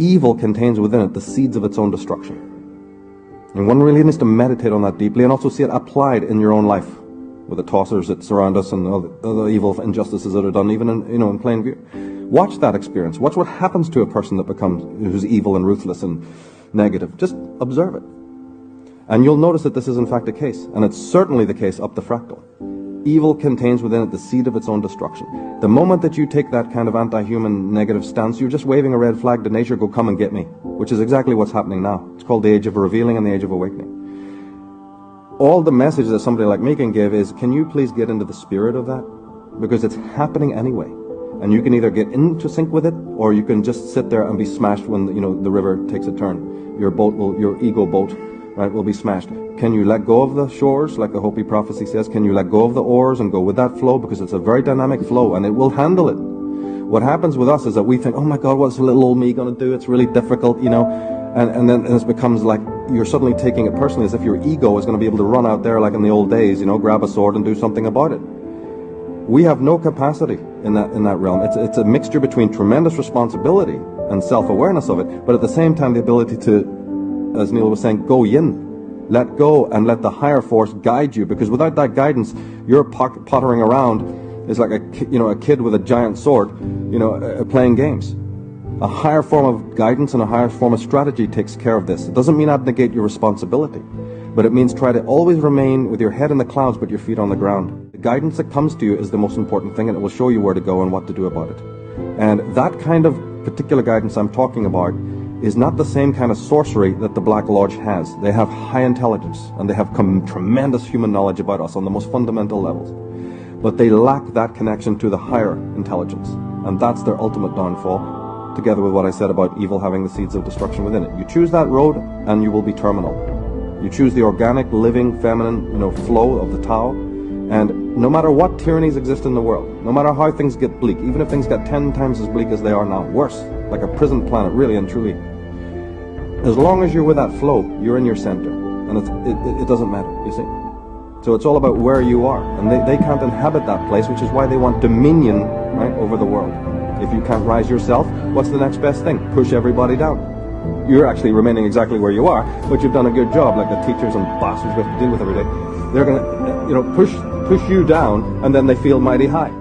evil contains within it the seeds of its own destruction. And one really needs to meditate on that deeply and also see it applied in your own life, with the tossers that surround us and other evil injustices that are done, even in plain view. Watch that experience. Watch what happens to a person who's evil and ruthless and negative. Just observe it. And you'll notice that this is in fact the case. And it's certainly the case up the fractal. Evil contains within it the seed of its own destruction. The moment that you take that kind of anti-human negative stance, you're just waving a red flag to nature, go come and get me, which is exactly what's happening now. It's called the age of revealing and the age of awakening. All the message that somebody like me can give is, can you please get into the spirit of that? Because it's happening anyway. And you can either get into sync with it, or you can just sit there and be smashed when the river takes a turn. Your ego boat, right, will be smashed. Can you let go of the shores, like the Hopi prophecy says? Can you let go of the oars and go with that flow? Because it's a very dynamic flow, and it will handle it. What happens with us is that we think, oh my God, what's little old me going to do? It's really difficult, and then it becomes like you're suddenly taking it personally, as if your ego is going to be able to run out there like in the old days, grab a sword and do something about it. We have no capacity in that realm. It's a mixture between tremendous responsibility and self-awareness of it, but at the same time the ability to, as Neil was saying, go yin. Let go and let the higher force guide you, because without that guidance, you're pottering around. It's like a kid with a giant sword, playing games. A higher form of guidance and a higher form of strategy takes care of this. It doesn't mean abnegate your responsibility, but it means try to always remain with your head in the clouds but your feet on the ground. The guidance that comes to you is the most important thing, and it will show you where to go and what to do about it. And that kind of particular guidance I'm talking about is not the same kind of sorcery that the Black Lodge has. They have high intelligence, and they have tremendous human knowledge about us on the most fundamental levels. But they lack that connection to the higher intelligence, and that's their ultimate downfall, together with what I said about evil having the seeds of destruction within it. You choose that road, and you will be terminal. You choose the organic, living, feminine, flow of the Tao, and no matter what tyrannies exist in the world, no matter how things get bleak, even if things get 10 times as bleak as they are now, worse, like a prison planet, really and truly, as long as you're with that flow, you're in your center, and it doesn't matter, you see. So it's all about where you are, and they can't inhabit that place, which is why they want dominion, right, over the world. If you can't rise yourself, what's the next best thing? Push everybody down. You're actually remaining exactly where you are, but you've done a good job, like the teachers and bastards we have to deal with every day. They're going to, push you down, and then they feel mighty high.